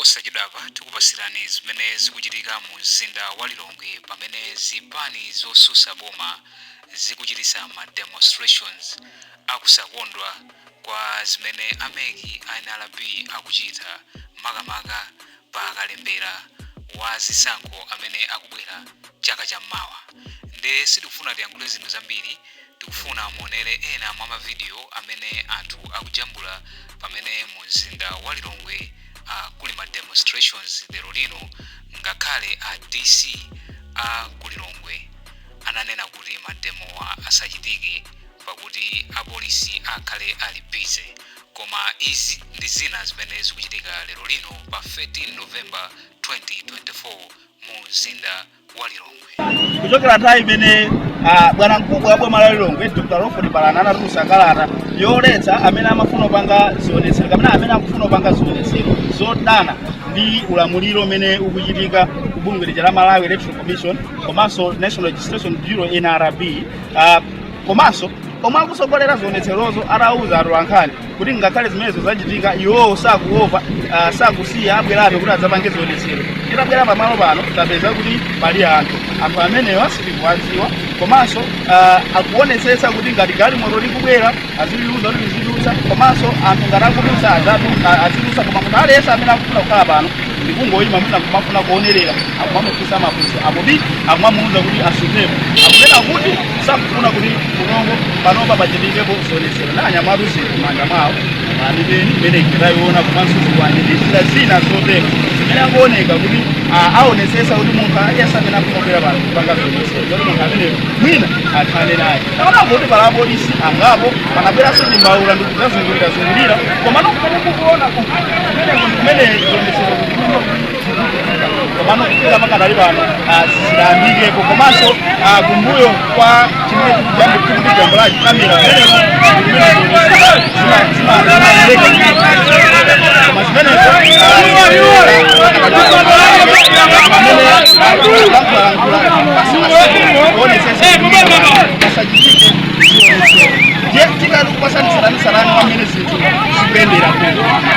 posachedwapa tikupasirani zimene zikuchitika mu mzinda wa Lilongwe pamene zipani zosusa boma zikuchitisa ma demonstrations akusakondwa kwa zimene ameki a NRB akuchita makamaka pa kalembera wa zisankho amene akubwera chaka cham'mawa. Nde sitikufuna tiyankhule zinthu zambiri, tikufuna muonere ena mwa mavidiyo amene anthu akujambula pamene mu mzinda wa Lilongwe kuli ma demonstrations lero lino, ngakhale a DC ku Lilongwe ananena kuti mademowa asachitike pakuti apolisi akhale ali busy. Koma izi ndi zina zimene zikuchitika lero lino pa 13 November 2024 mu mzinda wa Lilongwe. Kuchokera nthawi imene bwana mkubwa wa boma la Lilongwe Dr. Lawford Palana anatulutsa kalata yoletsa amene amafuna kupanga zionetsero kapena amene akufuna kupanga zionetsero zodana ndi ulamuliro umene ukuchitika ku bungwe la Malawi Electoral Commission komanso National Registration Bureau NRB, komanso omwe akusogolera zionetserozo atauza anthu ankhani kuti ngakhale zimenezo zachitika iwowo sakuopa, sakusiya abwerabe kuti adzapange zionetsero. Titabwera pamalo pano tapeza kuti pali anthu amenewa sitikuwadziwa, komanso akuonetsetsa kuti ngati galimoto likubwera aziliuza kuti lizidutsa, komanso anthu ngati akudutsa azidutsa, koma munthu aliyense amene akufuna kukhala pano ndikungoyima mwina kumafuna kuonerera akumamufunsa mafunso apobi akumamuuza kuti asutemo, akunena kuti sakufuna kuti kulongo panopa pachitikepo zionetsero. Na anyamatu zinthu manja mwawo amene imene ikitayiona komanso zikwanje ndi zina zina zotero zimene akuoneka kuti aonetsetsa kuti munthu aliyense amene akufuna kubwera pano kupanga zionetsero kuti munthu amene mwina akhale naye. Pamene kuti pala apolisi angapo panabweranso ndi mbaula ndi kudzazungulira koma nokuona kumene zionetsero komano kufika pakadali pano ziyambikepo, komanso kumbuyo kwa chimene tikujambulachi kamera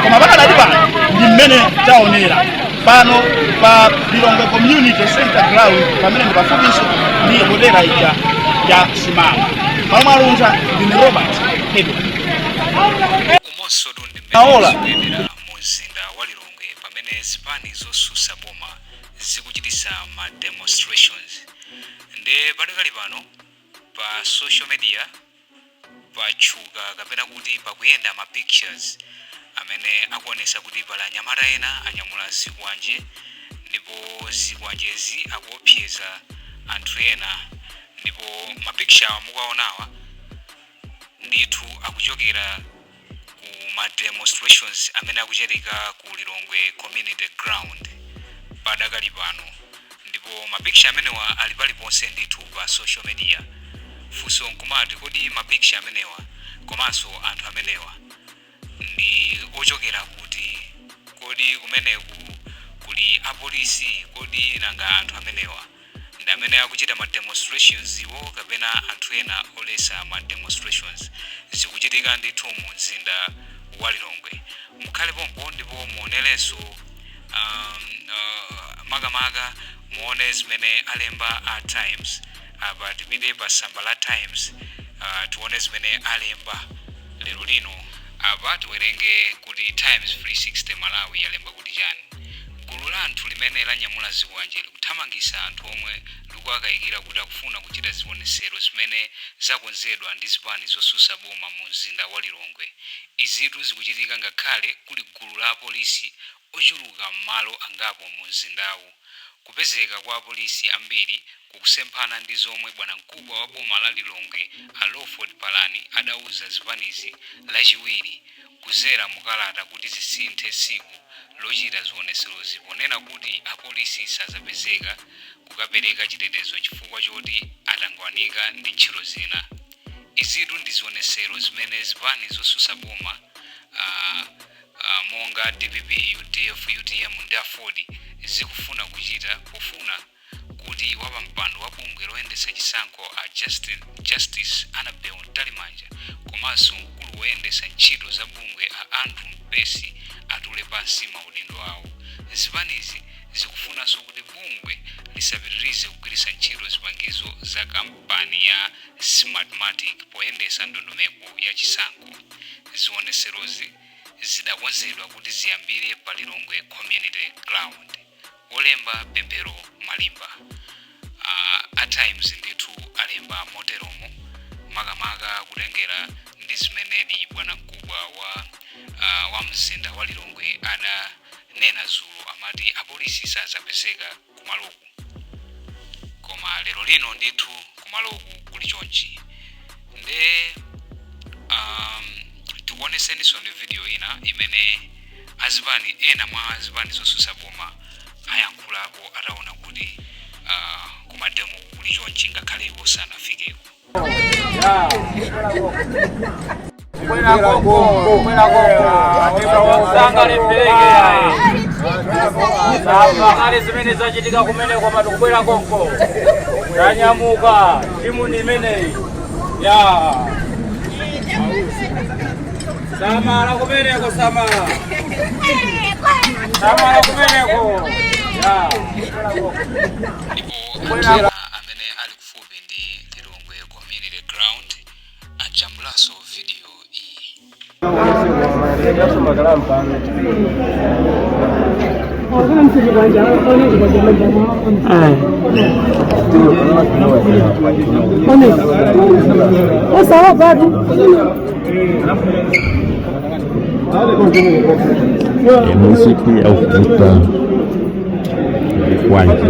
koma pakadali pano ndi mmene taonera pano pa Lilongwe Community Center Ground pamene ndipafupiso ndi hodera ija ya Simama. Mamwalunza ndi Robert Hedo. Umonso ndi mmene mu mzinda wa Lilongwe pamene zipani zosusa boma zikuchitisa ma demonstrations. Nde padakali pano pa social media pachuka kapena kuti pakuyenda ma pictures amene akuonesa kuti pala anyamata ena anyamula zikwanje, ndipo zikwanjezi akuopseza anthu ena, ndipo mapicture mukaonawa ndithu akuchokera ku ma demonstrations amene akuchitika ku Lilongwe Community Ground padakali pano, ndipo mapicture amenewa ali paliponse ndithu pa social media. Funso nkumati kodi mapicture amenewa komanso anthu amenewa ndi ochokera kuti, kodi kumeneku kuli apolisi, kodi nanga anthu amenewa ndi amene akuchita ma demonstrations iwo kapena anthu ena olesa ma demonstrations zikuchitika ndithu mu mzinda wa Lilongwe. Mukhale pompo ndipo muonerenso makamaka muone zimene alemba a Times apa tipite pa samba la Times tione zimene alemba lero lino. Apa tiwerenge kuti Times 360 Malawi yalemba kuti chani: gulu la anthu limene lanyamula zikwanje likuthamangisa anthu omwe likuwakayikira kuti akufuna kuchita zionetsero zimene zakonzedwa ndi zipani zosusa boma mu mzinda wa Lilongwe. Izitu zikuchitika ngakhale kuli gulu la apolisi ochuluka m'malo angapo mu mzindawu. Kupezeka kwa apolisi ambiri kukusemphana ndi zomwe bwana mkubwa wa boma la Lilongwe a Lawford Palana adauza zipanizi lachiwiri kuzera mukalata kuti zisinthe tsiku lochita zionetserozi, ponena kuti apolisi sazapezeka kukapereka chitetezo chifukwa choti atangwanika ndi ntchito zina. Izitu ndi zionetsero zimene zipani zosusa boma monga DPP, UDF, UTM ndi Aford zikufuna kuchita pofuna kuti wapampando wa bungwe loyendetsa chisankho a Justice Annabel Talimanja komanso mkulu woyendetsa ntchito za bungwe a Andrew Mpesi atule pansi maudindo awo. zipanizi zikufunanso kuti bungwe lisapitirize kugwiritsa ntchito zipangizo za kampani ya Smartmatic poyendetsa ndondomeko ya chisankho. Zioneserozi zidakonzedwa kuti ziyambire pa Lilongwe Community Ground. Olemba Pemphero Malimba at times ndithu alemba moteromo makamaka kutengera ndi zimene bwanamkubwa wa mzinda wa Lilongwe adanena dzulo amati apolisi sazapezeka kumaloku, koma lero lino ndithu kumaloku kuli chonchi. Nde tikuoneseniso ndi video ina imene azipani ena mwa azipani zosusa boma ayankhulapo ataona kuti kumademo kuli chonchi ngakhalepo sanafikeko. zimene zachitika kumene koma tikubwera konko tanyamuka timu ni imeneyi ya samala kumeneko samala kumeneko ya ndipo amene ali kufupi ndi Lilongwe Community Ground ajambulaso video iyi. Muziki ya uvuta viwanja.